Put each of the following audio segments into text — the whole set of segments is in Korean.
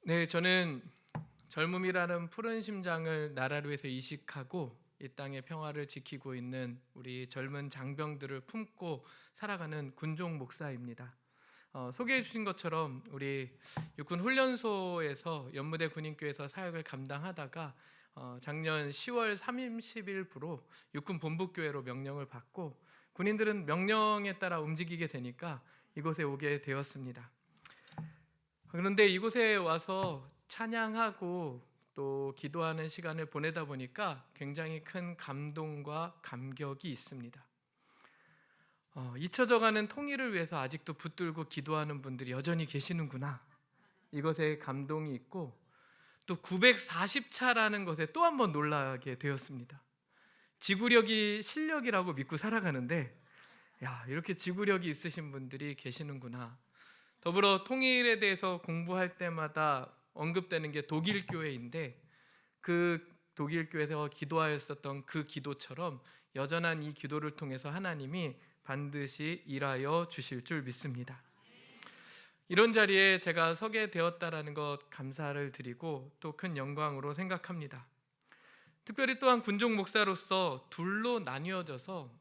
네, 저는 젊음이라는 푸른 심장을 나라를 위해서 이식하고 이 땅의 평화를 지키고 있는 우리 젊은 장병들을 품고 살아가는 군종 목사입니다. 소개해 주신 것처럼 우리 육군 훈련소에서 연무대 군인교회에서 사역을 감당하다가 작년 10월 30일부로 육군 본부교회로 명령을 받고 군인들은 명령에 따라 움직이게 되니까 이곳에 오게 되었습니다. 그런데 이곳에 와서 찬양하고 또 기도하는 시간을 보내다 보니까 굉장히 큰 감동과 감격이 있습니다. 잊혀져가는 통일을 위해서 아직도 붙들고 기도하는 분들이 여전히 계시는구나, 이것에 감동이 있고, 또 940차라는 것에 또 한 번 놀라게 되었습니다. 지구력이 실력이라고 믿고 살아가는데 이렇게 지구력이 있으신 분들이 계시는구나. 더불어 통일에 대해서 공부할 때마다 언급되는 게 독일 교회인데, 그 독일 교회에서 기도하였었던 그 기도처럼 여전한 이 기도를 통해서 하나님이 반드시 일하여 주실 줄 믿습니다. 이런 자리에 제가 서게 되었다라는 것 감사를 드리고 또 큰 영광으로 생각합니다. 특별히 또한 군종 목사로서 둘로 나뉘어져서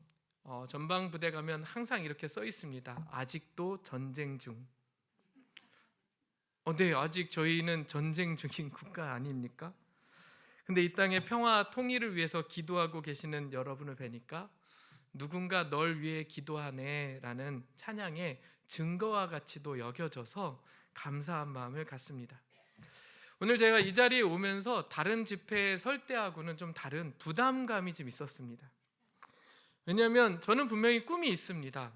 전방 부대 가면 항상 이렇게 써 있습니다. 아직도 전쟁 중. 네, 아직 저희는 전쟁 중인 국가 아닙니까? 근데 이 땅의 평화 통일을 위해서 기도하고 계시는 여러분을 뵈니까 누군가 널 위해 기도하네 라는 찬양의 증거와 같이도 여겨져서 감사한 마음을 갖습니다. 오늘 제가 이 자리에 오면서 다른 집회에 설 때하고는 좀 다른 부담감이 좀 있었습니다. 왜냐하면 저는 분명히 꿈이 있습니다.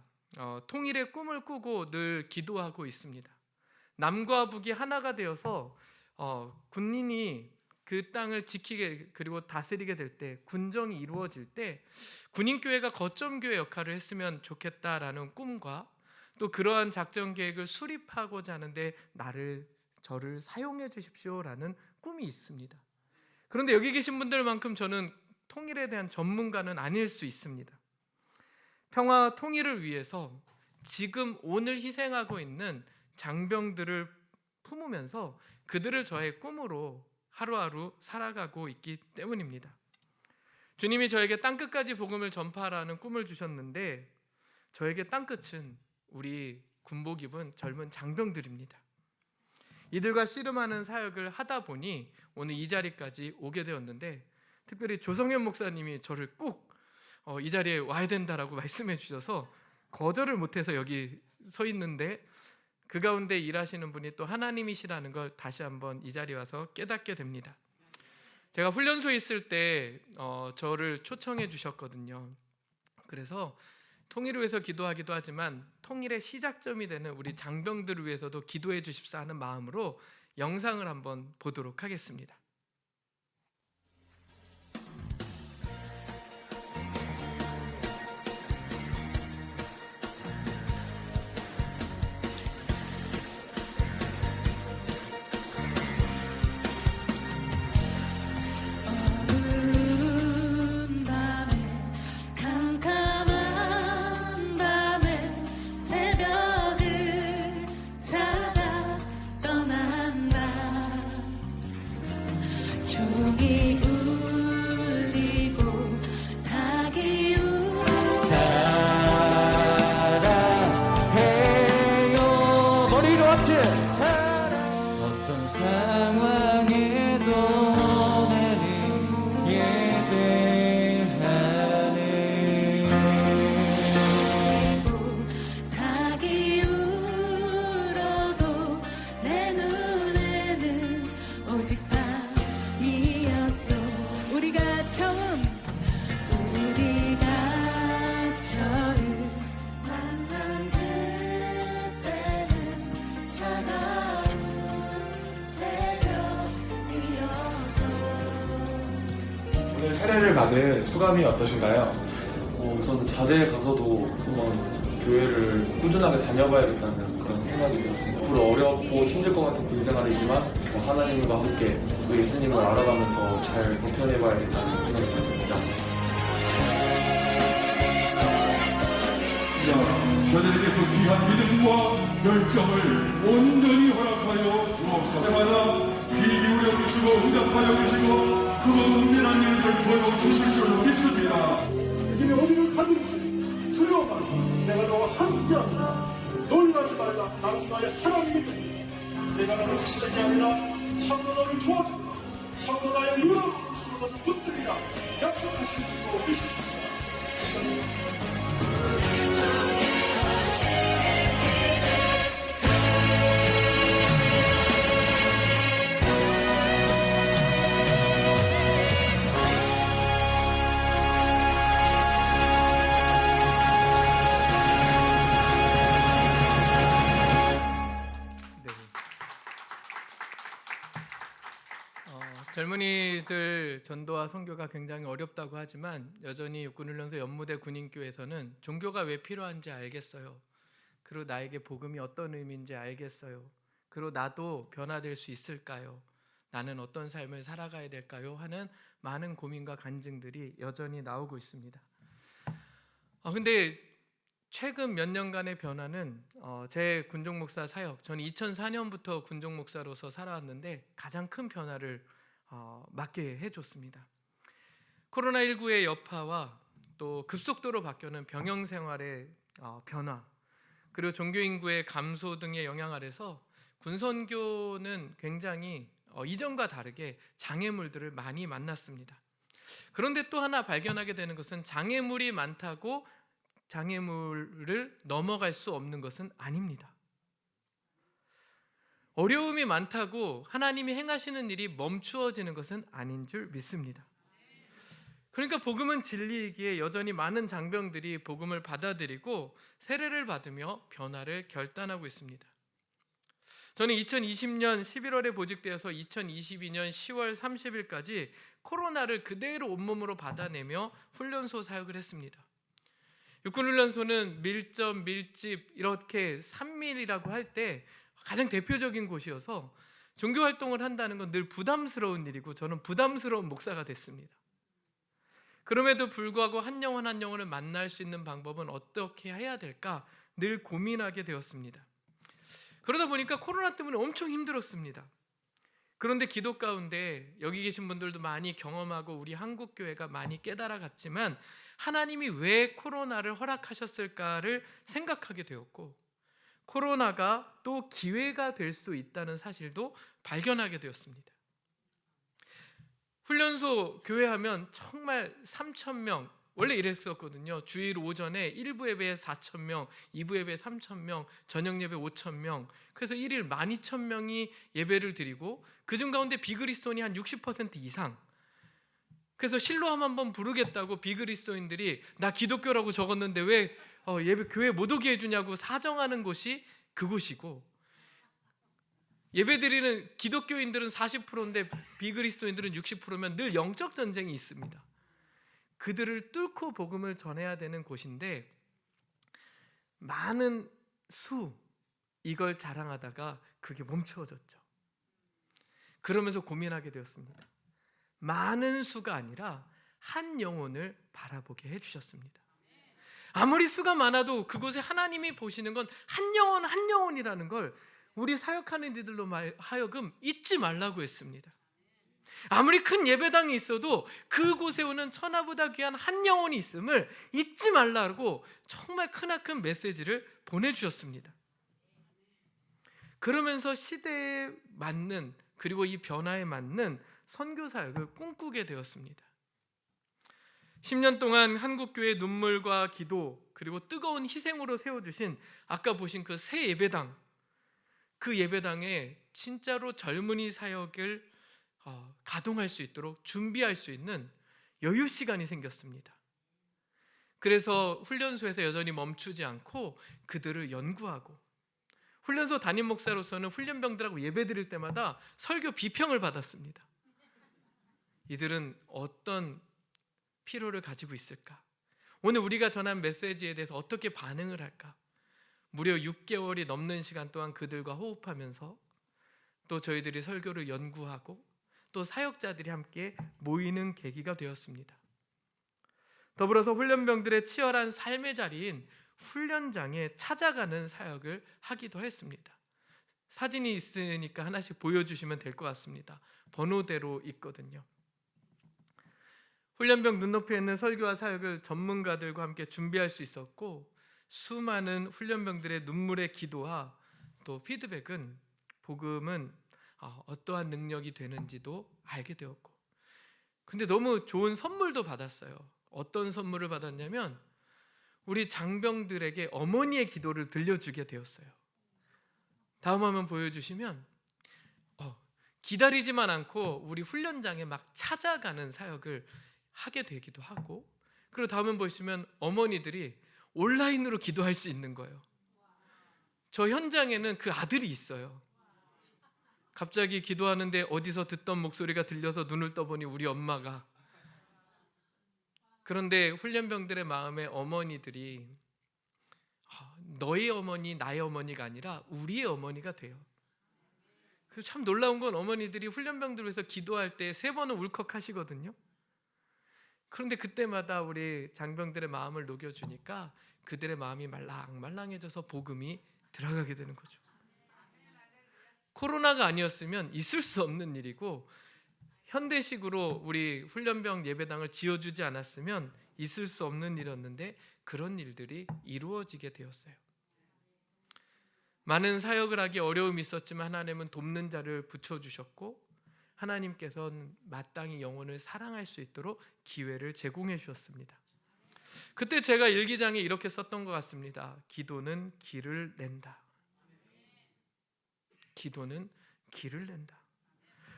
통일의 꿈을 꾸고 늘 기도하고 있습니다. 남과 북이 하나가 되어서 군인이 그 땅을 지키게 그리고 다스리게 될 때, 군정이 이루어질 때 군인교회가 거점교회 역할을 했으면 좋겠다라는 꿈과 또 그러한 작전 계획을 수립하고자 하는데 저를 사용해 주십시오라는 꿈이 있습니다. 그런데 여기 계신 분들만큼 저는 통일에 대한 전문가는 아닐 수 있습니다. 평화 통일을 위해서 지금 오늘 희생하고 있는 장병들을 품으면서 그들을 저의 꿈으로 하루하루 살아가고 있기 때문입니다. 주님이 저에게 땅끝까지 복음을 전파하라는 꿈을 주셨는데 저에게 땅끝은 우리 군복 입은 젊은 장병들입니다. 이들과 씨름하는 사역을 하다 보니 오늘 이 자리까지 오게 되었는데, 특별히 조성현 목사님이 저를 꼭 이 자리에 와야 된다라고 말씀해 주셔서 거절을 못해서 여기 서 있는데, 그 가운데 일하시는 분이 또 하나님이시라는 걸 다시 한번 이 자리에 와서 깨닫게 됩니다. 제가 훈련소에 있을 때 저를 초청해 주셨거든요. 그래서 통일을 위해서 기도하기도 하지만 통일의 시작점이 되는 우리 장병들을 위해서도 기도해 주십사 하는 마음으로 영상을 한번 보도록 하겠습니다. 어떤 상황에도 나는 예배하네. 닭이 울어도 내 눈에는 오직 밤이었어. 우리가 처음 만난 그때는 차가운 새벽이었어. 오늘 세례를 받을 소감이 어떠신가요? 우선 자대에 가서도 한번 교회를 꾸준하게 다녀봐야겠다는 그런 생각이 들었습니다. 앞으로 어렵고 힘들 것 같은 군 생활이지만 하나님과 함께 또 예수님을 알아가면서 잘 버텨내봐야겠다는 생각이 들었습니다. 저들에게 그 귀한 믿음과 열정을 온전히 허락하여 주옵소서. 응답하여 주시고 그거 은밀한 일을 보여주실 줄 믿습니다. 이게 어디를 가든지 두려워하라. 내가 너와 함께한다. 놀라지 말라. 나는 나의 하나님이다. 내가 너를 시작이 아니라 참으로 너를 도와준다. 참으로 나의 유업을 주는 것을 붙들리라. 약속하실 수 있습니다. 네. 젊은이들 전도와 선교가 굉장히 어렵다고 하지만 여전히 육군훈련소 연무대 군인교회에서는 종교가 왜 필요한지 알겠어요. 그리고 나에게 복음이 어떤 의미인지 알겠어요. 그리고 나도 변화될 수 있을까요? 나는 어떤 삶을 살아가야 될까요? 하는 많은 고민과 간증들이 여전히 나오고 있습니다. 근데 최근 몇 년간의 변화는 제 군종 목사 사역, 저는 2004년부터 군종 목사로서 살아왔는데 가장 큰 변화를 맞게 해줬습니다. 코로나19의 여파와 또 급속도로 바뀌는 병영 생활의 변화, 그리고 종교 인구의 감소 등의 영향 아래서 군선교는 굉장히 이전과 다르게 장애물들을 많이 만났습니다. 그런데 또 하나 발견하게 되는 것은 장애물이 많다고 장애물을 넘어갈 수 없는 것은 아닙니다. 어려움이 많다고 하나님이 행하시는 일이 멈추어지는 것은 아닌 줄 믿습니다. 그러니까 복음은 진리이기에 여전히 많은 장병들이 복음을 받아들이고 세례를 받으며 변화를 결단하고 있습니다. 저는 2020년 11월에 보직되어서 2022년 10월 30일까지 코로나를 그대로 온몸으로 받아내며 훈련소 사역을 했습니다. 육군훈련소는 밀접, 밀집 이렇게 산밀이라고 할 때 가장 대표적인 곳이어서 종교활동을 한다는 건 늘 부담스러운 일이고 저는 부담스러운 목사가 됐습니다. 그럼에도 불구하고 한 영혼 한 영혼을 만날 수 있는 방법은 어떻게 해야 될까 늘 고민하게 되었습니다. 그러다 보니까 코로나 때문에 엄청 힘들었습니다. 그런데 기도 가운데 여기 계신 분들도 많이 경험하고 우리 한국교회가 많이 깨달아갔지만 하나님이 왜 코로나를 허락하셨을까를 생각하게 되었고 코로나가 또 기회가 될 수 있다는 사실도 발견하게 되었습니다. 훈련소 교회하면 정말 3,000명, 원래 이랬었거든요. 주일 오전에 1부 예배에 4,000명, 2부 예배에 3,000명, 저녁 예배 5,000명. 그래서 1일 12,000명이 예배를 드리고 그중 가운데 비그리스도인이 한 60% 이상. 그래서 실로암 한번 부르겠다고 비그리스도인들이 나 기독교라고 적었는데 왜 예배 교회 못 오게 해주냐고 사정하는 곳이 그곳이고 예배드리는 기독교인들은 40%인데 비그리스도인들은 60%면 늘 영적 전쟁이 있습니다. 그들을 뚫고 복음을 전해야 되는 곳인데 많은 수 이걸 자랑하다가 그게 멈추어졌죠. 그러면서 고민하게 되었습니다. 많은 수가 아니라 한 영혼을 바라보게 해주셨습니다. 아무리 수가 많아도 그곳에 하나님이 보시는 건 한 영혼 한 영혼이라는 걸 우리 사역하는 이들로 하여금 잊지 말라고 했습니다. 아무리 큰 예배당이 있어도 그곳에 오는 천하보다 귀한 한 영혼이 있음을 잊지 말라고 정말 크나큰 메시지를 보내주셨습니다. 그러면서 시대에 맞는 그리고 이 변화에 맞는 선교 사역을 꿈꾸게 되었습니다. 10년 동안 한국교회 눈물과 기도 그리고 뜨거운 희생으로 세워주신 아까 보신 그 새 예배당, 그 예배당에 진짜로 젊은이 사역을 가동할 수 있도록 준비할 수 있는 여유 시간이 생겼습니다. 그래서 훈련소에서 여전히 멈추지 않고 그들을 연구하고 훈련소 담임 목사로서는 훈련병들하고 예배 드릴 때마다 설교 비평을 받았습니다. 이들은 어떤 필요를 가지고 있을까? 오늘 우리가 전한 메시지에 대해서 어떻게 반응을 할까? 무려 6개월이 넘는 시간 동안 그들과 호흡하면서 또 저희들이 설교를 연구하고 또 사역자들이 함께 모이는 계기가 되었습니다. 더불어서 훈련병들의 치열한 삶의 자리인 훈련장에 찾아가는 사역을 하기도 했습니다. 사진이 있으니까 하나씩 보여주시면 될 것 같습니다. 번호대로 있거든요. 훈련병 눈높이에 있는 설교와 사역을 전문가들과 함께 준비할 수 있었고, 수많은 훈련병들의 눈물의 기도와 또 피드백은, 복음은 어떠한 능력이 되는지도 알게 되었고, 근데 너무 좋은 선물도 받았어요. 어떤 선물을 받았냐면 우리 장병들에게 어머니의 기도를 들려주게 되었어요. 다음 화면 보여주시면 기다리지만 않고 우리 훈련장에 막 찾아가는 사역을 하게 되기도 하고, 그리고 다음 화면 보시면 어머니들이 온라인으로 기도할 수 있는 거예요. 저 현장에는 그 아들이 있어요. 갑자기 기도하는데 어디서 듣던 목소리가 들려서 눈을 떠보니 우리 엄마가. 그런데 훈련병들의 마음에 어머니들이 너의 어머니, 나의 어머니가 아니라 우리의 어머니가 돼요. 그래서 참 놀라운 건 어머니들이 훈련병들을 위해서 기도할 때 3번은 울컥하시거든요. 그런데 그때마다 우리 장병들의 마음을 녹여주니까 그들의 마음이 말랑말랑해져서 복음이 들어가게 되는 거죠. 코로나가 아니었으면 있을 수 없는 일이고, 현대식으로 우리 훈련병 예배당을 지어주지 않았으면 있을 수 없는 일이었는데 그런 일들이 이루어지게 되었어요. 많은 사역을 하기 어려움이 있었지만 하나님은 돕는 자를 붙여주셨고, 하나님께서는 마땅히 영혼을 사랑할 수 있도록 기회를 제공해 주셨습니다. 그때 제가 일기장에 이렇게 썼던 것 같습니다. 기도는 길을 낸다. 기도는 길을 낸다.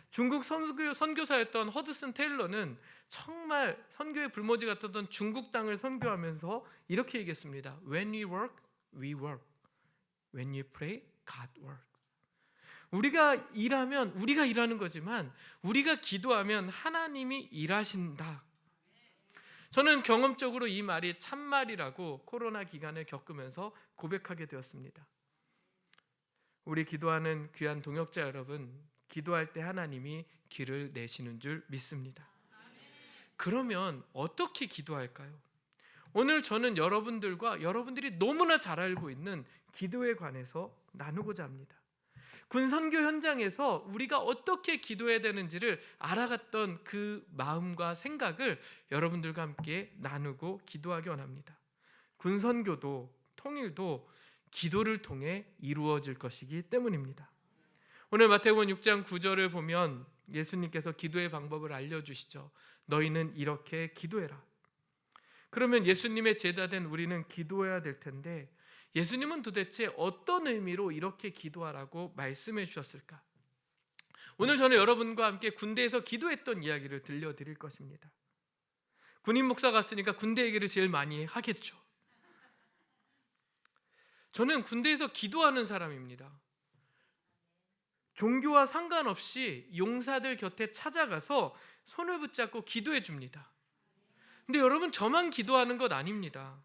중국 선교사였던 허드슨 테일러는 정말 선교의 불모지 같았던 중국 땅을 선교하면서 이렇게 얘기했습니다. When we work, we work. When we pray, God works. 우리가 일하면 우리가 일하는 거지만 우리가 기도하면 하나님이 일하신다. 저는 경험적으로 이 말이 참말이라고 코로나 기간을 겪으면서 고백하게 되었습니다. 우리 기도하는 귀한 동역자 여러분, 기도할 때 하나님이 길을 내시는 줄 믿습니다. 그러면 어떻게 기도할까요? 오늘 저는 여러분들과 여러분들이 너무나 잘 알고 있는 기도에 관해서 나누고자 합니다. 군 선교 현장에서 우리가 어떻게 기도해야 되는지를 알아갔던 그 마음과 생각을 여러분들과 함께 나누고 기도하기 원합니다. 군 선교도 통일도 기도를 통해 이루어질 것이기 때문입니다. 오늘 마태복음 6장 9절을 보면 예수님께서 기도의 방법을 알려주시죠. 너희는 이렇게 기도해라. 그러면 예수님의 제자된 우리는 기도해야 될 텐데, 예수님은 도대체 어떤 의미로 이렇게 기도하라고 말씀해 주셨을까? 오늘 저는 여러분과 함께 군대에서 기도했던 이야기를 들려드릴 것입니다. 군인 목사 갔으니까 군대 얘기를 제일 많이 하겠죠. 저는 군대에서 기도하는 사람입니다. 종교와 상관없이 용사들 곁에 찾아가서 손을 붙잡고 기도해 줍니다. 근데 여러분, 저만 기도하는 것 아닙니다.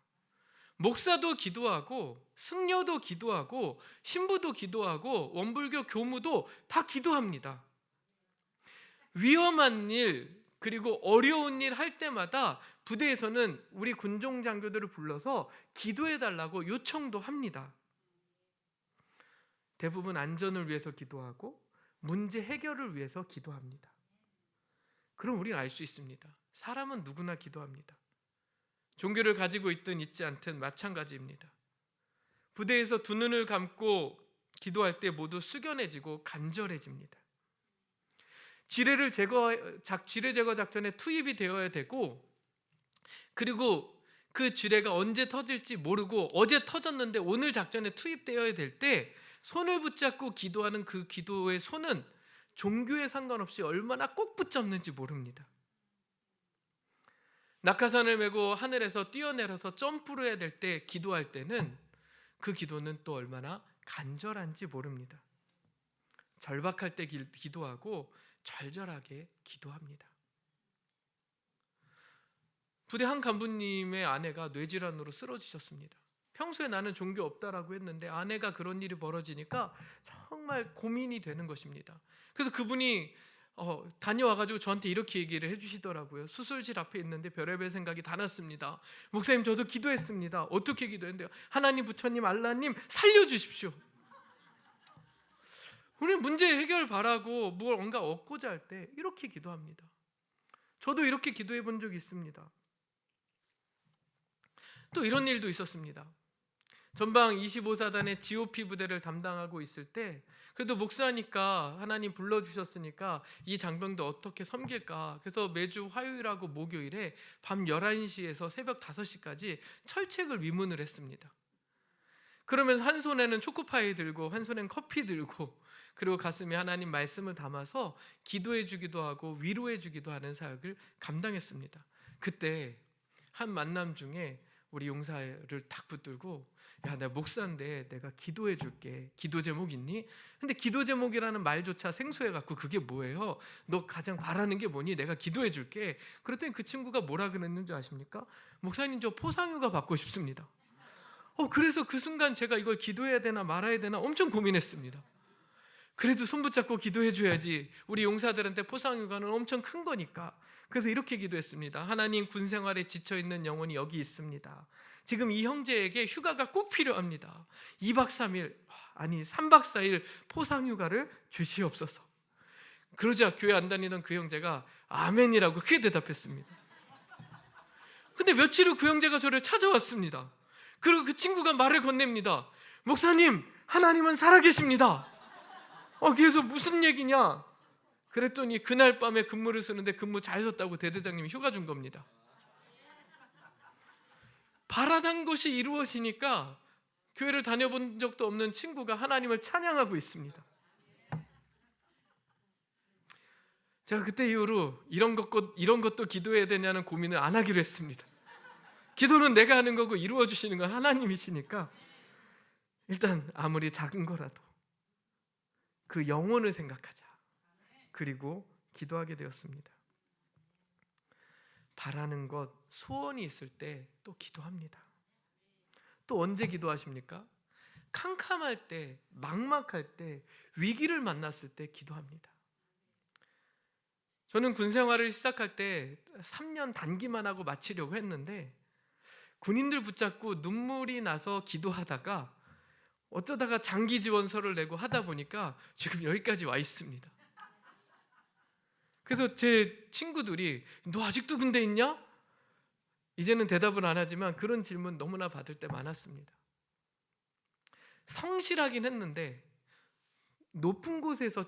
목사도 기도하고 승려도 기도하고 신부도 기도하고 원불교 교무도 다 기도합니다. 위험한 일 그리고 어려운 일 할 때마다 부대에서는 우리 군종 장교들을 불러서 기도해 달라고 요청도 합니다. 대부분 안전을 위해서 기도하고 문제 해결을 위해서 기도합니다. 그럼 우리는 알 수 있습니다. 사람은 누구나 기도합니다. 종교를 가지고 있든 있지 않든 마찬가지입니다. 부대에서 두 눈을 감고 기도할 때 모두 숙연해지고 간절해집니다. 지뢰 제거 작전에 투입이 되어야 되고, 그리고 그 지뢰가 언제 터질지 모르고 어제 터졌는데 오늘 작전에 투입되어야 될 때 손을 붙잡고 기도하는 그 기도의 손은 종교에 상관없이 얼마나 꼭 붙잡는지 모릅니다. 낙하산을 메고 하늘에서 뛰어내려서 점프를 해야 될 때 기도할 때는 그 기도는 또 얼마나 간절한지 모릅니다. 절박할 때 기도하고 절절하게 기도합니다. 부대 한 간부님의 아내가 뇌질환으로 쓰러지셨습니다. 평소에 나는 종교 없다라고 했는데 아내가 그런 일이 벌어지니까 정말 고민이 되는 것입니다. 그래서 그분이 다녀와가지고 저한테 이렇게 얘기를 해주시더라고요. 수술실 앞에 있는데 별의별 생각이 다 났습니다. 목사님, 저도 기도했습니다. 어떻게 기도했는데요? 하나님, 부처님, 알라님 살려주십시오. 우리 문제 해결 바라고 뭔가 얻고자 할 때 이렇게 기도합니다. 저도 이렇게 기도해 본 적이 있습니다. 또 이런 일도 있었습니다. 전방 25사단의 GOP 부대를 담당하고 있을 때 그래도 목사니까 하나님 불러주셨으니까 이 장병도 어떻게 섬길까, 그래서 매주 화요일하고 목요일에 밤 11시에서 새벽 5시까지 철책을 위문을 했습니다. 그러면 한 손에는 초코파이 들고 한 손에는 커피 들고, 그리고 가슴에 하나님 말씀을 담아서 기도해 주기도 하고 위로해 주기도 하는 사역을 감당했습니다. 그때 한 만남 중에 우리 용사를 딱 붙들고, 야, 내가 목사인데 내가 기도해 줄게. 기도 제목 있니? 근데 기도 제목이라는 말조차 생소해갖고 그게 뭐예요? 너 가장 바라는 게 뭐니? 내가 기도해 줄게. 그랬더니 그 친구가 뭐라 그랬는지 아십니까? 목사님, 저 포상휴가 받고 싶습니다. 그래서 그 순간 제가 이걸 기도해야 되나 말아야 되나 엄청 고민했습니다. 그래도 손 붙잡고 기도해 줘야지. 우리 용사들한테 포상휴가는 엄청 큰 거니까. 그래서 이렇게 기도했습니다. 하나님, 군 생활에 지쳐있는 영혼이 여기 있습니다. 지금 이 형제에게 휴가가 꼭 필요합니다. 2박 3일, 아니 3박 4일 포상휴가를 주시옵소서. 그러자 교회 안 다니던 그 형제가 아멘이라고 크게 대답했습니다. 근데 며칠 후 그 형제가 저를 찾아왔습니다. 그리고 그 친구가 말을 건넵니다. 목사님, 하나님은 살아계십니다. 그래서 무슨 얘기냐? 그랬더니 그날 밤에 근무를 쓰는데 근무 잘 썼다고 대대장님이 휴가 준 겁니다. 바라던 것이 이루어지니까 교회를 다녀본 적도 없는 친구가 하나님을 찬양하고 있습니다. 제가 그때 이후로 이런 것도 기도해야 되냐는 고민을 안 하기로 했습니다. 기도는 내가 하는 거고 이루어 주시는 건 하나님이시니까 일단 아무리 작은 거라도 그 영혼을 생각하자. 그리고 기도하게 되었습니다. 바라는 것, 소원이 있을 때 또 기도합니다. 또 언제 기도하십니까? 캄캄할 때, 막막할 때, 위기를 만났을 때 기도합니다. 저는 군 생활을 시작할 때 3년 단기만 하고 마치려고 했는데 군인들 붙잡고 눈물이 나서 기도하다가 어쩌다가 장기 지원서를 내고 하다 보니까 지금 여기까지 와 있습니다. 그래서 제 친구들이 너 아직도 군대 있냐? 이제는 대답을 안 하지만 그런 질문 너무나 받을 때 많았습니다. 성실하긴 했는데 높은 곳에서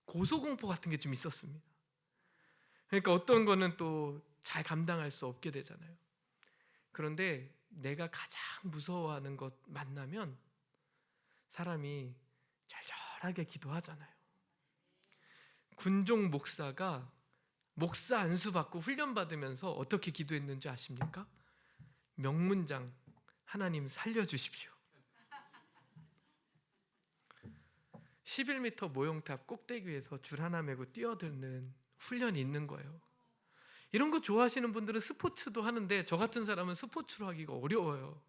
고소공포 같은 게 좀 있었습니다. 그러니까 어떤 거는 또 잘 감당할 수 없게 되잖아요. 그런데 내가 가장 무서워하는 것 만나면 사람이 절절하게 기도하잖아요. 군종 목사가 목사 안수 받고 훈련 받으면서 어떻게 기도했는지 아십니까? 명문장, 하나님 살려주십시오. 11m 모형탑 꼭대기 위에서 줄 하나 메고 뛰어드는 훈련이 있는 거예요. 이런 거 좋아하시는 분들은 스포츠도 하는데 저 같은 사람은 스포츠로 하기가 어려워요.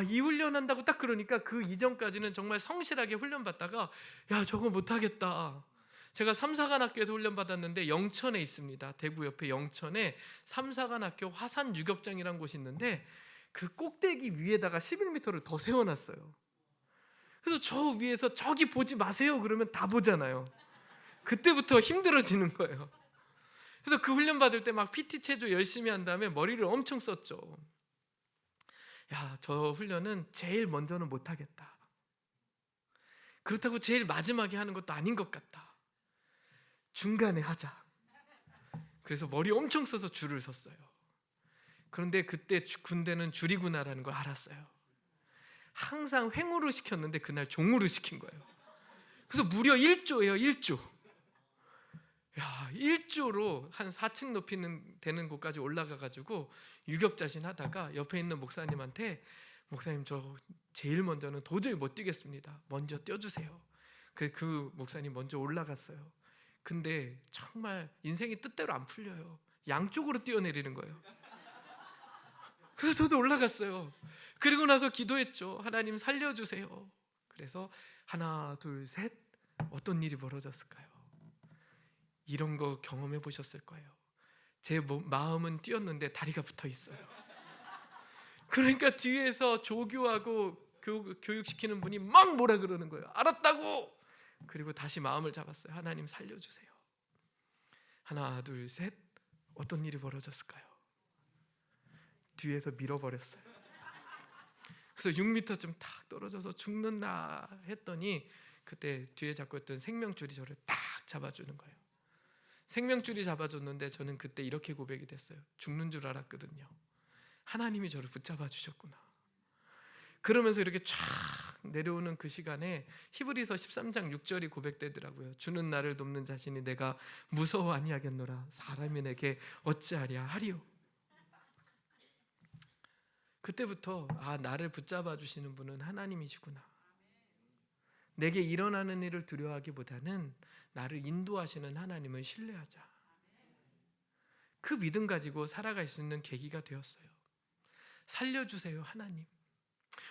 이 훈련 한다고 딱 그러니까 그 이전까지는 정말 성실하게 훈련 받다가 야, 저거 못하겠다. 제가 삼사관학교에서 훈련 받았는데 영천에 있습니다. 대구 옆에 영천에 삼사관학교 화산 유격장이라는 곳이 있는데 그 꼭대기 위에다가 11m를 더 세워놨어요. 그래서 저 위에서 저기 보지 마세요 그러면 다 보잖아요. 그때부터 힘들어지는 거예요. 그래서 그 훈련 받을 때 막 PT 체조 열심히 한 다음에 머리를 엄청 썼죠. 야, 저 훈련은 제일 먼저는 못하겠다. 그렇다고 제일 마지막에 하는 것도 아닌 것 같다. 중간에 하자. 그래서 머리 엄청 써서 줄을 섰어요. 그런데 그때 군대는 줄이구나라는 걸 알았어요. 항상 횡으로 시켰는데 그날 종으로 시킨 거예요. 그래서 무려 1조예요. 1조. 야, 1조로 한 4층 높이 되는 곳까지 올라가가지고 유격자신 하다가 옆에 있는 목사님한테 목사님, 저 제일 먼저는 도저히 못 뛰겠습니다. 먼저 뛰어주세요. 그 목사님 먼저 올라갔어요. 근데 정말 인생이 뜻대로 안 풀려요. 양쪽으로 뛰어내리는 거예요. 그래서 저도 올라갔어요. 그리고 나서 기도했죠. 하나님 살려주세요. 그래서 하나, 둘, 셋, 어떤 일이 벌어졌을까요? 이런 거 경험해 보셨을 거예요. 제 마음은 뛰었는데 다리가 붙어 있어요. 그러니까 뒤에서 조교하고 교육시키는 분이 막 뭐라 그러는 거예요. 알았다고. 그리고 다시 마음을 잡았어요. 하나님 살려주세요. 하나 둘 셋. 어떤 일이 벌어졌을까요? 뒤에서 밀어버렸어요. 그래서 6m쯤 탁 떨어져서 죽는다 했더니 그때 뒤에 잡고 있던 생명줄이 저를 딱 잡아주는 거예요. 생명줄이 잡아줬는데 저는 그때 이렇게 고백이 됐어요. 죽는 줄 알았거든요. 하나님이 저를 붙잡아 주셨구나. 그러면서 이렇게 쫙 내려오는 그 시간에 히브리서 13장 6절이 고백되더라고요. 주는 나를 돕는 자신이 내가 무서워 아니하겠노라. 사람이 내게 어찌하랴 하리요. 그때부터 나를 붙잡아 주시는 분은 하나님이시구나. 내게 일어나는 일을 두려워하기보다는 나를 인도하시는 하나님을 신뢰하자. 그 믿음 가지고 살아갈 수 있는 계기가 되었어요. 살려주세요 하나님.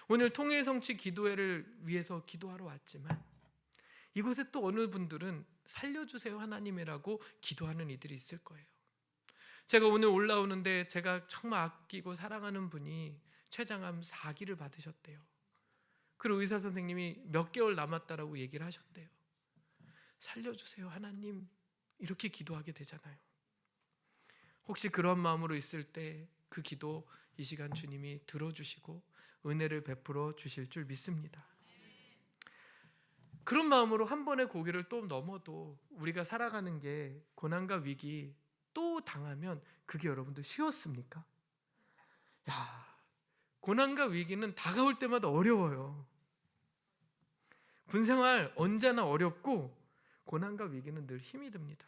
오늘 통일성취 기도회를 위해서 기도하러 왔지만 이곳에 또 어느 분들은 살려주세요 하나님이라고 기도하는 이들이 있을 거예요. 제가 오늘 올라오는데 제가 정말 아끼고 사랑하는 분이 췌장암 4기를 받으셨대요. 그리고 의사 선생님이 몇 개월 남았다라고 얘기를 하셨대요. 살려주세요 하나님 이렇게 기도하게 되잖아요. 혹시 그런 마음으로 있을 때 그 기도 이 시간 주님이 들어주시고 은혜를 베풀어 주실 줄 믿습니다. 그런 마음으로 한 번의 고개를 또 넘어도 우리가 살아가는 게 고난과 위기 또 당하면 그게 여러분들 쉬웠습니까? 고난과 위기는 다가올 때마다 어려워요. 군생활 언제나 어렵고 고난과 위기는 늘 힘이 듭니다.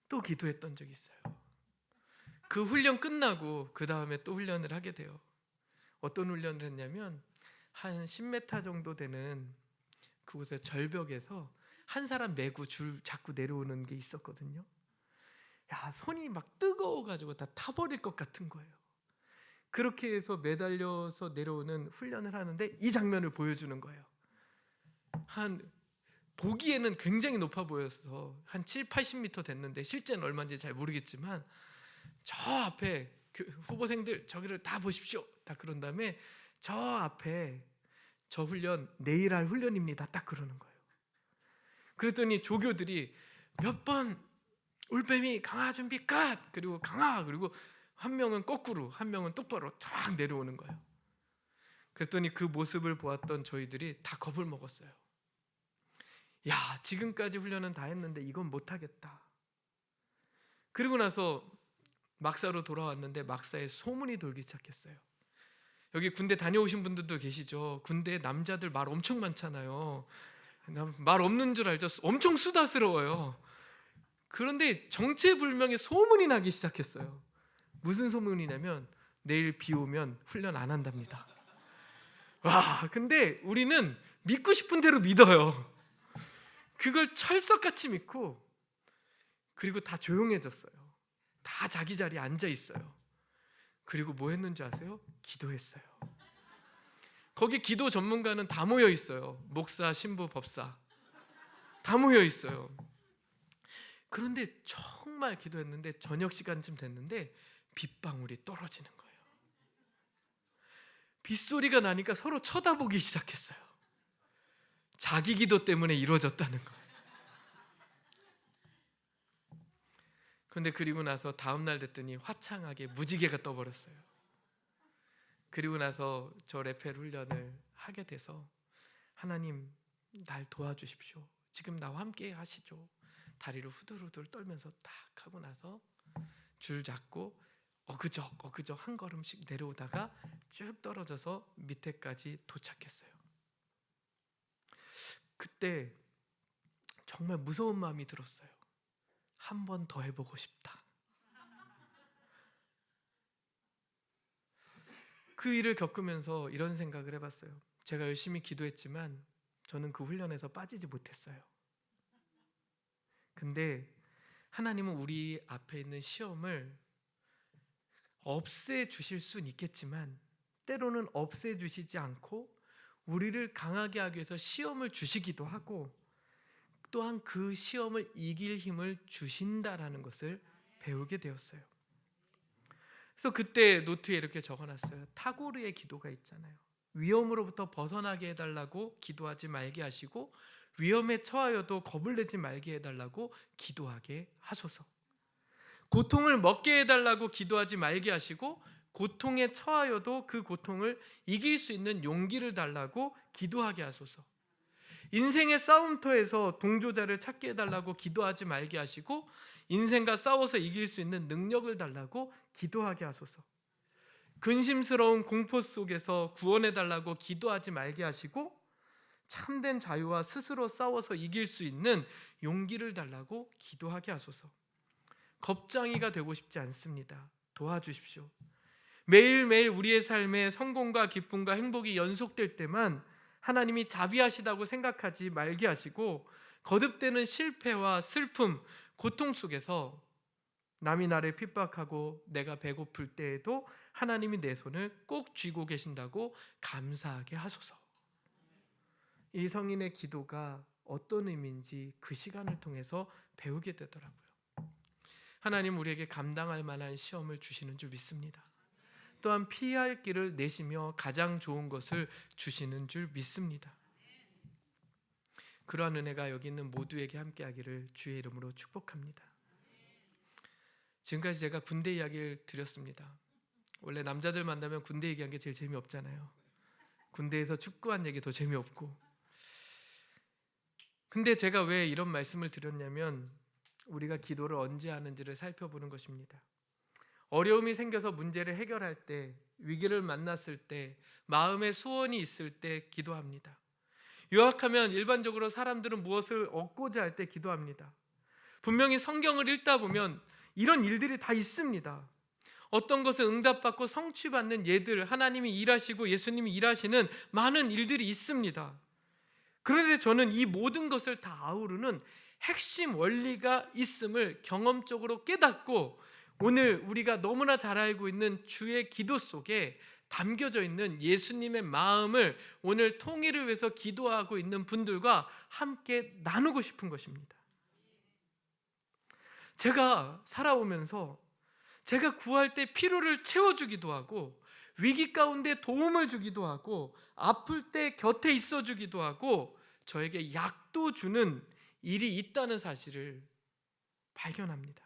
또 기도했던 적이 있어요. 그 훈련 끝나고 그 다음에 또 훈련을 하게 돼요. 어떤 훈련을 했냐면 한 10m 정도 되는 그곳의 절벽에서 한 사람 메고 줄 잡고 내려오는 게 있었거든요. 손이 막 뜨거워가지고 다 타버릴 것 같은 거예요. 그렇게 해서 매달려서 내려오는 훈련을 하는데 이 장면을 보여주는 거예요. 보기에는 굉장히 높아 보여서 한 7, 80m 됐는데 실제는 얼마인지 잘 모르겠지만 저 앞에 후보생들 저기를 다 보십시오. 다 그런 다음에 저 앞에 저 훈련 내일 할 훈련입니다. 딱 그러는 거예요. 그랬더니 조교들이 몇 번 올빼미 강화 준비 끝! 그리고 강화! 그리고 한 명은 거꾸로 한 명은 똑바로 쫙 내려오는 거예요. 그랬더니 그 모습을 보았던 저희들이 다 겁을 먹었어요. 지금까지 훈련은 다 했는데 이건 못하겠다. 그리고 나서 막사로 돌아왔는데 막사에 소문이 돌기 시작했어요. 여기 군대 다녀오신 분들도 계시죠. 군대에 남자들 말 엄청 많잖아요. 말 없는 줄 알죠. 엄청 수다스러워요. 그런데 정체불명의 소문이 나기 시작했어요. 무슨 소문이냐면 내일 비 오면 훈련 안 한답니다. 근데 우리는 믿고 싶은 대로 믿어요. 그걸 철석같이 믿고 그리고 다 조용해졌어요. 다 자기 자리에 앉아 있어요. 그리고 뭐 했는지 아세요? 기도했어요. 거기 기도 전문가는 다 모여 있어요. 목사, 신부, 법사 다 모여 있어요. 그런데 정말 기도했는데 저녁 시간쯤 됐는데 빗방울이 떨어지는 거예요. 빗소리가 나니까 서로 쳐다보기 시작했어요. 자기 기도 때문에 이루어졌다는 거예요. 그런데 그리고 나서 다음 날 됐더니 화창하게 무지개가 떠버렸어요. 그리고 나서 저 레펠 훈련을 하게 돼서 하나님 날 도와주십시오. 지금 나와 함께 하시죠. 다리를 후들후들 떨면서 딱 하고 나서 줄 잡고 어그적 한 걸음씩 내려오다가 쭉 떨어져서 밑에까지 도착했어요. 그때 정말 무서운 마음이 들었어요. 한 번 더 해보고 싶다. 그 일을 겪으면서 이런 생각을 해봤어요. 제가 열심히 기도했지만 저는 그 훈련에서 빠지지 못했어요. 근데 하나님은 우리 앞에 있는 시험을 없애주실 수는 있겠지만 때로는 없애주시지 않고 우리를 강하게 하기 위해서 시험을 주시기도 하고 또한 그 시험을 이길 힘을 주신다라는 것을 배우게 되었어요. 그래서 그때 노트에 이렇게 적어놨어요. 타고르의 기도가 있잖아요. 위험으로부터 벗어나게 해달라고 기도하지 말게 하시고 위험에 처하여도 겁을 내지 말게 해달라고 기도하게 하소서. 고통을 먹게 해달라고 기도하지 말게 하시고 고통에 처하여도 그 고통을 이길 수 있는 용기를 달라고 기도하게 하소서. 인생의 싸움터에서 동조자를 찾게 해달라고 기도하지 말게 하시고 인생과 싸워서 이길 수 있는 능력을 달라고 기도하게 하소서. 근심스러운 공포 속에서 구원해달라고 기도하지 말게 하시고 참된 자유와 스스로 싸워서 이길 수 있는 용기를 달라고 기도하게 하소서. 겁쟁이가 되고 싶지 않습니다. 도와주십시오. 매일매일 우리의 삶에 성공과 기쁨과 행복이 연속될 때만 하나님이 자비하시다고 생각하지 말게 하시고 거듭되는 실패와 슬픔, 고통 속에서 남이 나를 핍박하고 내가 배고플 때에도 하나님이 내 손을 꼭 쥐고 계신다고 감사하게 하소서. 이 성인의 기도가 어떤 의미인지 그 시간을 통해서 배우게 되더라고요. 하나님 우리에게 감당할 만한 시험을 주시는 줄 믿습니다. 또한 피할 길을 내시며 가장 좋은 것을 주시는 줄 믿습니다. 그러한 은혜가 여기 있는 모두에게 함께하기를 주의 이름으로 축복합니다. 지금까지 제가 군대 이야기를 드렸습니다. 원래 남자들 만나면 군대 얘기한 게 제일 재미없잖아요. 군대에서 축구한 얘기 더 재미없고. 근데 제가 왜 이런 말씀을 드렸냐면 우리가 기도를 언제 하는지를 살펴보는 것입니다. 어려움이 생겨서 문제를 해결할 때, 위기를 만났을 때, 마음의 소원이 있을 때 기도합니다. 요약하면 일반적으로 사람들은 무엇을 얻고자 할 때 기도합니다. 분명히 성경을 읽다 보면 이런 일들이 다 있습니다. 어떤 것을 응답받고 성취받는 예들, 하나님이 일하시고 예수님이 일하시는 많은 일들이 있습니다. 그런데 저는 이 모든 것을 다 아우르는 핵심 원리가 있음을 경험적으로 깨닫고 오늘 우리가 너무나 잘 알고 있는 주의 기도 속에 담겨져 있는 예수님의 마음을 오늘 통일을 위해서 기도하고 있는 분들과 함께 나누고 싶은 것입니다. 제가 살아오면서 제가 구할 때 필요를 채워주기도 하고 위기 가운데 도움을 주기도 하고 아플 때 곁에 있어주기도 하고 저에게 약도 주는 일이 있다는 사실을 발견합니다.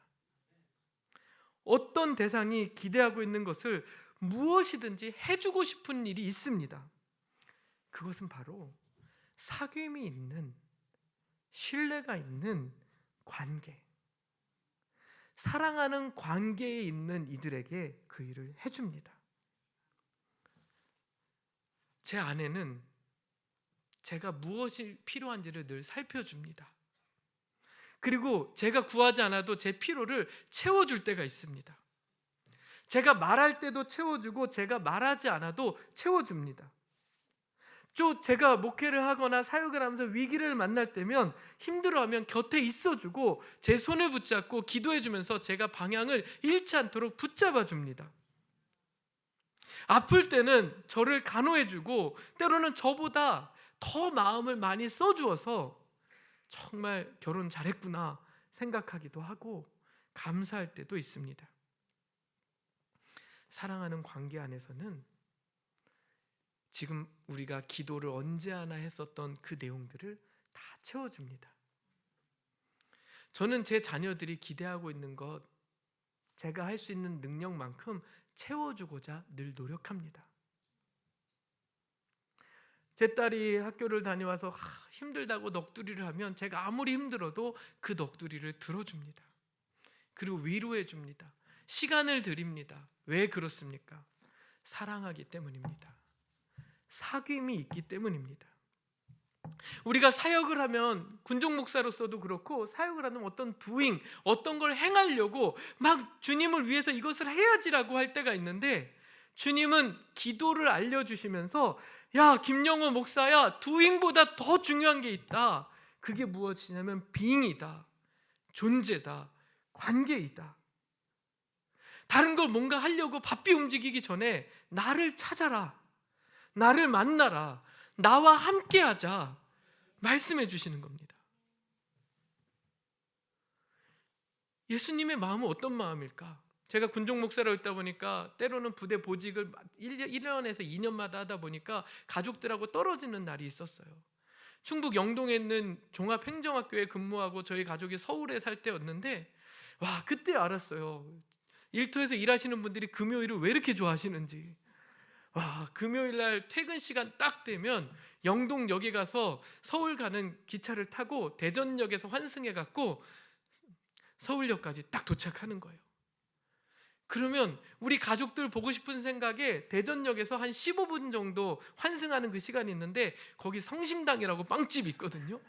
어떤 대상이 기대하고 있는 것을 무엇이든지 해주고 싶은 일이 있습니다. 그것은 바로 사귐이 있는, 신뢰가 있는 관계, 사랑하는 관계에 있는 이들에게 그 일을 해줍니다. 제 아내는 제가 무엇이 필요한지를 늘 살펴줍니다. 그리고 제가 구하지 않아도 제 필요를 채워줄 때가 있습니다. 제가 말할 때도 채워주고 제가 말하지 않아도 채워줍니다. 또 제가 목회를 하거나 사역을 하면서 위기를 만날 때면 힘들어하면 곁에 있어주고 제 손을 붙잡고 기도해주면서 제가 방향을 잃지 않도록 붙잡아 줍니다. 아플 때는 저를 간호해주고 때로는 저보다 더 마음을 많이 써주어서 정말 결혼 잘했구나 생각하기도 하고 감사할 때도 있습니다. 사랑하는 관계 안에서는 지금 우리가 기도를 언제 하나 했었던 그 내용들을 다 채워줍니다. 저는 제 자녀들이 기대하고 있는 것, 제가 할 수 있는 능력만큼 채워주고자 늘 노력합니다. 제 딸이 학교를 다녀와서 힘들다고 넋두리를 하면 제가 아무리 힘들어도 그 넋두리를 들어줍니다. 그리고 위로해 줍니다. 시간을 드립니다. 왜 그렇습니까? 사랑하기 때문입니다. 사귐이 있기 때문입니다. 우리가 사역을 하면 군종 목사로서도 그렇고 사역을 하면 어떤 doing, 어떤 걸 행하려고 막 주님을 위해서 이것을 해야지라고 할 때가 있는데 주님은 기도를 알려주시면서 야 김영호 목사야 doing보다 더 중요한 게 있다. 그게 무엇이냐면 being이다. 존재다. 관계이다. 다른 걸 뭔가 하려고 바삐 움직이기 전에 나를 찾아라. 나를 만나라. 나와 함께하자. 말씀해 주시는 겁니다. 예수님의 마음은 어떤 마음일까? 제가 군종 목사로 있다 보니까 때로는 부대 보직을 1년에서 2년마다 하다 보니까 가족들하고 떨어지는 날이 있었어요. 충북 영동에 있는 종합행정학교에 근무하고 저희 가족이 서울에 살 때였는데, 와, 그때 알았어요. 일터에서 일하시는 분들이 금요일을 왜 이렇게 좋아하시는지. 와, 금요일 날 퇴근 시간 딱 되면 영동역에 가서 서울 가는 기차를 타고 대전역에서 환승해 갖고 서울역까지 딱 도착하는 거예요. 그러면 우리 가족들 보고 싶은 생각에 대전역에서 한 15분 정도 환승하는 그 시간이 있는데, 거기 성심당이라고 빵집이 있거든요.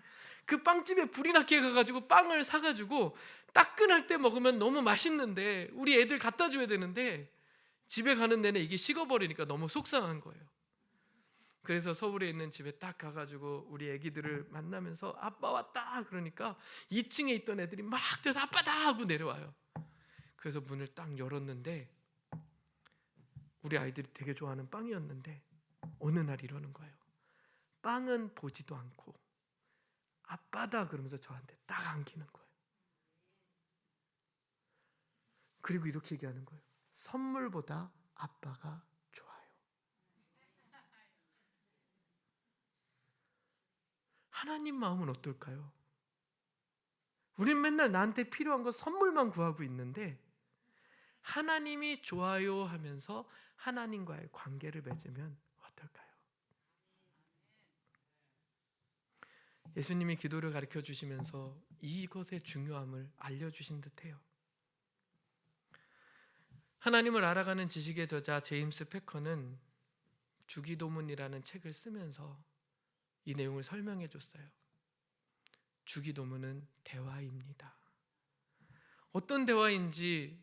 그 빵집에 불이 나게 가가지고 빵을 사가지고 따끈할 때 먹으면 너무 맛있는데 우리 애들 갖다 줘야 되는데 집에 가는 내내 이게 식어버리니까 너무 속상한 거예요. 그래서 서울에 있는 집에 딱 가가지고 우리 애기들을 만나면서 아빠 왔다 그러니까 2층에 있던 애들이 막 뛰어서 아빠다 하고 내려와요. 그래서 문을 딱 열었는데 우리 아이들이 되게 좋아하는 빵이었는데 어느 날 이러는 거예요. 빵은 보지도 않고 아빠다 그러면서 저한테 딱 안기는 거예요. 그리고 이렇게 얘기하는 거예요. 선물보다 아빠가 좋아요. 하나님 마음은 어떨까요? 우린 맨날 나한테 필요한 거 선물만 구하고 있는데 하나님이 좋아요 하면서 하나님과의 관계를 맺으면 어떨까요? 예수님이 기도를 가르쳐 주시면서 이것의 중요함을 알려주신 듯해요. 하나님을 알아가는 지식의 저자 제임스 패커는 주기도문이라는 책을 쓰면서 이 내용을 설명해 줬어요. 주기도문은 대화입니다. 어떤 대화인지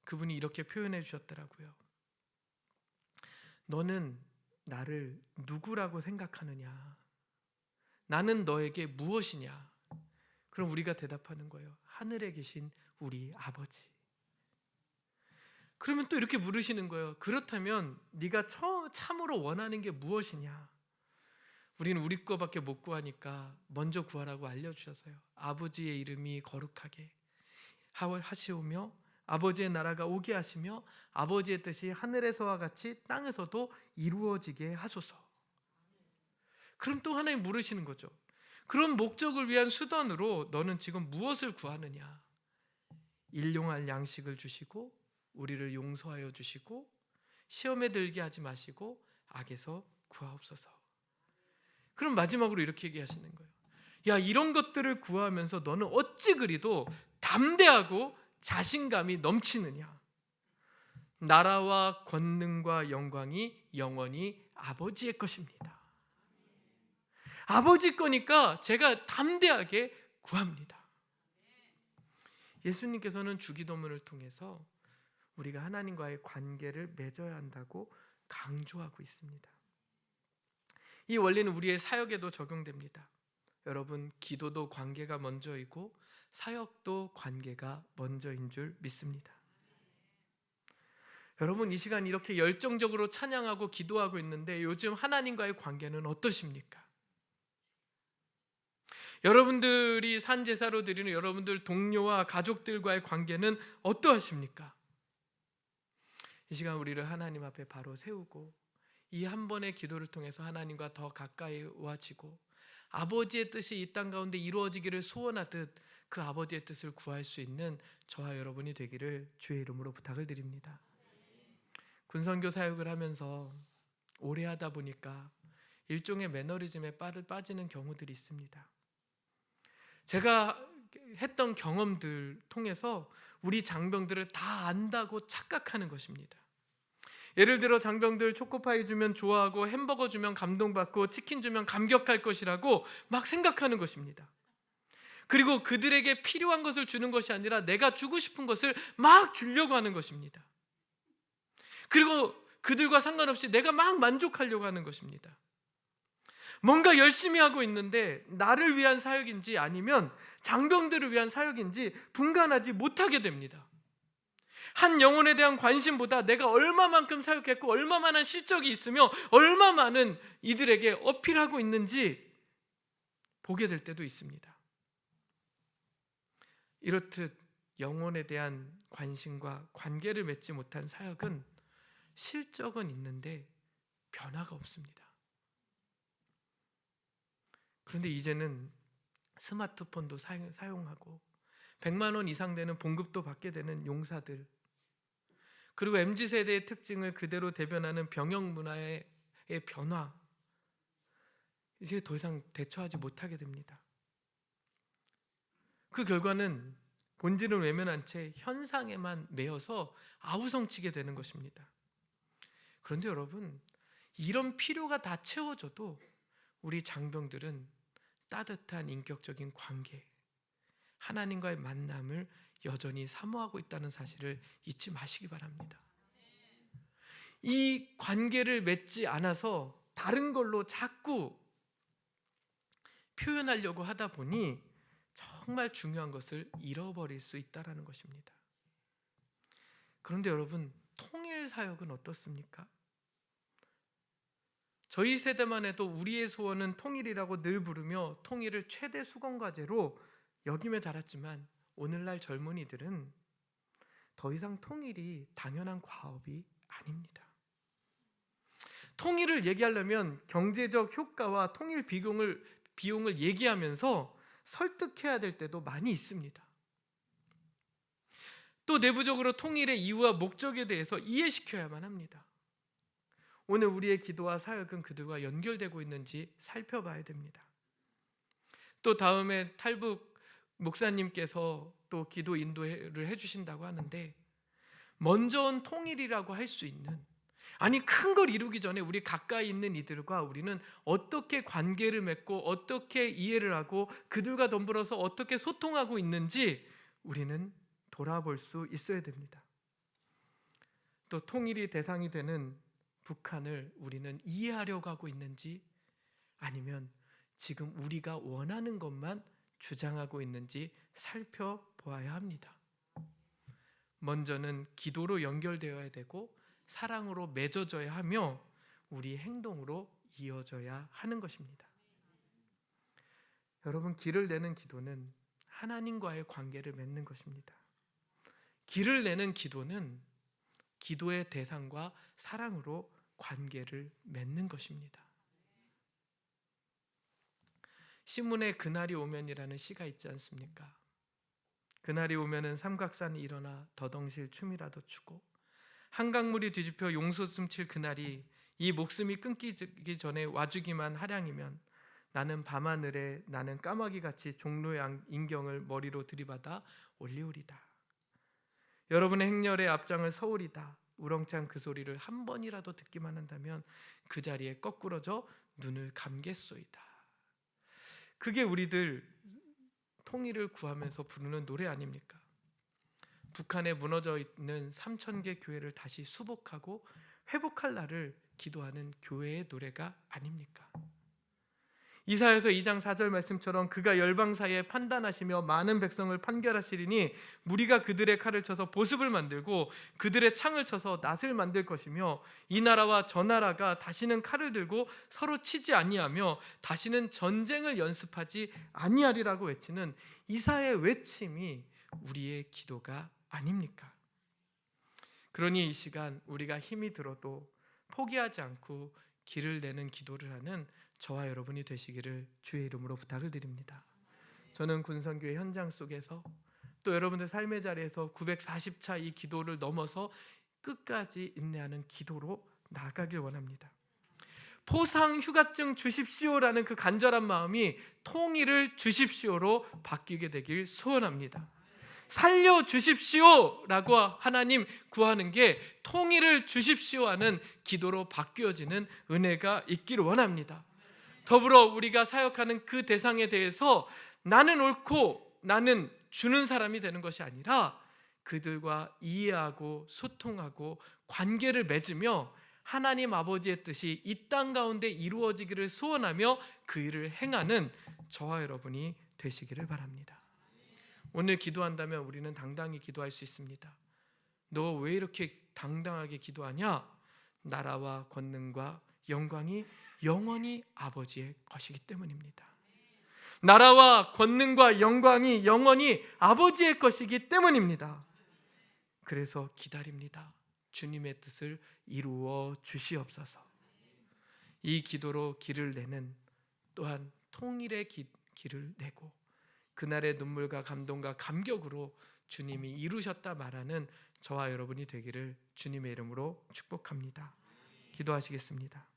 그분이 이렇게 표현해 주셨더라고요. 너는 나를 누구라고 생각하느냐? 나는 너에게 무엇이냐? 그럼 우리가 대답하는 거예요. 하늘에 계신 우리 아버지. 그러면 또 이렇게 물으시는 거예요. 그렇다면 네가 참으로 원하는 게 무엇이냐? 우리는 우리 거밖에 못 구하니까 먼저 구하라고 알려주셔서요. 아버지의 이름이 거룩하게 하시오며 아버지의 나라가 오게 하시며 아버지의 뜻이 하늘에서와 같이 땅에서도 이루어지게 하소서. 그럼 또 하나님 물으시는 거죠. 그런 목적을 위한 수단으로 너는 지금 무엇을 구하느냐? 일용할 양식을 주시고 우리를 용서하여 주시고 시험에 들게 하지 마시고 악에서 구하옵소서. 그럼 마지막으로 이렇게 얘기하시는 거예요. 야, 이런 것들을 구하면서 너는 어찌 그리도 담대하고 자신감이 넘치느냐? 나라와 권능과 영광이 영원히 아버지의 것입니다. 아버지 거니까 제가 담대하게 구합니다. 예수님께서는 주기도문을 통해서 우리가 하나님과의 관계를 맺어야 한다고 강조하고 있습니다. 이 원리는 우리의 사역에도 적용됩니다. 여러분, 기도도 관계가 먼저이고 사역도 관계가 먼저인 줄 믿습니다. 여러분, 이 시간 이렇게 열정적으로 찬양하고 기도하고 있는데 요즘 하나님과의 관계는 어떠십니까? 여러분들이 산 제사로 드리는 여러분들 동료와 가족들과의 관계는 어떠하십니까? 이 시간 우리를 하나님 앞에 바로 세우고 이 한 번의 기도를 통해서 하나님과 더 가까이 와지고 아버지의 뜻이 이 땅 가운데 이루어지기를 소원하듯 그 아버지의 뜻을 구할 수 있는 저와 여러분이 되기를 주의 이름으로 부탁을 드립니다. 군선교 사역을 하면서 오래 하다 보니까 일종의 매너리즘에 빠지는 경우들이 있습니다. 제가 했던 경험들 통해서 우리 장병들을 다 안다고 착각하는 것입니다. 예를 들어 장병들 초코파이 주면 좋아하고 햄버거 주면 감동받고 치킨 주면 감격할 것이라고 막 생각하는 것입니다. 그리고 그들에게 필요한 것을 주는 것이 아니라 내가 주고 싶은 것을 막 주려고 하는 것입니다. 그리고 그들과 상관없이 내가 막 만족하려고 하는 것입니다. 뭔가 열심히 하고 있는데 나를 위한 사역인지 아니면 장병들을 위한 사역인지 분간하지 못하게 됩니다. 한 영혼에 대한 관심보다 내가 얼마만큼 사역했고 얼마만한 실적이 있으며 얼마 많은 이들에게 어필하고 있는지 보게 될 때도 있습니다. 이렇듯 영혼에 대한 관심과 관계를 맺지 못한 사역은 실적은 있는데 변화가 없습니다. 그런데 이제는 스마트폰도 사용하고 100만 원 이상 되는 봉급도 받게 되는 용사들, 그리고 MZ세대의 특징을 그대로 대변하는 병역 문화의 변화, 이제 더 이상 대처하지 못하게 됩니다. 그 결과는 본질은 외면한 채 현상에만 매여서 아우성치게 되는 것입니다. 그런데 여러분, 이런 필요가 다 채워져도 우리 장병들은 따뜻한 인격적인 관계, 하나님과의 만남을 여전히 사모하고 있다는 사실을 잊지 마시기 바랍니다. 이 관계를 맺지 않아서 다른 걸로 자꾸 표현하려고 하다 보니 정말 중요한 것을 잃어버릴 수 있다는 것입니다. 그런데 여러분, 통일 사역은 어떻습니까? 저희 세대만 해도 우리의 소원은 통일이라고 늘 부르며 통일을 최대 수건 과제로 여기며 자랐지만 오늘날 젊은이들은 더 이상 통일이 당연한 과업이 아닙니다. 통일을 얘기하려면 경제적 효과와 통일 비용을 얘기하면서 설득해야 될 때도 많이 있습니다. 또 내부적으로 통일의 이유와 목적에 대해서 이해시켜야만 합니다. 오늘 우리의 기도와 사역은 그들과 연결되고 있는지 살펴봐야 됩니다. 또 다음에 탈북 목사님께서 또 기도 인도를 해주신다고 하는데, 먼저는 통일이라고 할 수 있는, 아니 큰 걸 이루기 전에 우리 가까이 있는 이들과 우리는 어떻게 관계를 맺고 어떻게 이해를 하고 그들과 덤불어서 어떻게 소통하고 있는지 우리는 돌아볼 수 있어야 됩니다. 또 통일이 대상이 되는 북한을 우리는 이해하려고 하고 있는지, 아니면 지금 우리가 원하는 것만 주장하고 있는지 살펴보아야 합니다. 먼저는 기도로 연결되어야 되고 사랑으로 맺어져야 하며 우리 행동으로 이어져야 하는 것입니다. 여러분, 길을 내는 기도는 하나님과의 관계를 맺는 것입니다. 길을 내는 기도는 기도의 대상과 사랑으로 관계를 맺는 것입니다. 시문에 그날이 오면이라는 시가 있지 않습니까? 그날이 오면은 삼각산이 일어나 더덩실 춤이라도 추고 한강물이 뒤집혀 용솟음 칠 그날이 이 목숨이 끊기기 전에 와주기만 하량이면 나는 밤하늘에 나는 까마귀같이 종로의 인경을 머리로 들이받아 올리오리다. 여러분의 행렬의 앞장을 서오리다. 우렁찬 그 소리를 한 번이라도 듣기만 한다면 그 자리에 거꾸러져 눈을 감겠소이다. 그게 우리들 통일을 구하면서 부르는 노래 아닙니까? 북한에 무너져 있는 3,000개 교회를 다시 수복하고 회복할 날을 기도하는 교회의 노래가 아닙니까? 이사야서 2장 4절 말씀처럼 그가 열방 사이에 판단하시며 많은 백성을 판결하시리니 무리가 그들의 칼을 쳐서 보습을 만들고 그들의 창을 쳐서 낫을 만들 것이며 이 나라와 저 나라가 다시는 칼을 들고 서로 치지 아니하며 다시는 전쟁을 연습하지 아니하리라고 외치는 이사야의 외침이 우리의 기도가 아닙니까? 그러니 이 시간 우리가 힘이 들어도 포기하지 않고 길을 내는 기도를 하는 저와 여러분이 되시기를 주의 이름으로 부탁을 드립니다. 저는 군선교회 현장 속에서 또 여러분들 삶의 자리에서 940차 이 기도를 넘어서 끝까지 인내하는 기도로 나아가길 원합니다. 포상 휴가증 주십시오라는 그 간절한 마음이 통일을 주십시오로 바뀌게 되길 소원합니다. 살려주십시오라고 하나님 구하는 게 통일을 주십시오 하는 기도로 바뀌어지는 은혜가 있기를 원합니다. 더불어 우리가 사역하는 그 대상에 대해서 나는 옳고 나는 주는 사람이 되는 것이 아니라 그들과 이해하고 소통하고 관계를 맺으며 하나님 아버지의 뜻이 이 땅 가운데 이루어지기를 소원하며 그 일을 행하는 저와 여러분이 되시기를 바랍니다. 오늘 기도한다면 우리는 당당히 기도할 수 있습니다. 너 왜 이렇게 당당하게 기도하냐? 나라와 권능과 영광이 영원히 아버지의 것이기 때문입니다. 나라와 권능과 영광이 영원히 아버지의 것이기 때문입니다. 그래서 기다립니다. 주님의 뜻을 이루어 주시옵소서. 이 기도로 길을 내는 또한 통일의 길을 내고 그날의 눈물과 감동과 감격으로 주님이 이루셨다 말하는 저와 여러분이 되기를 주님의 이름으로 축복합니다. 기도하시겠습니다.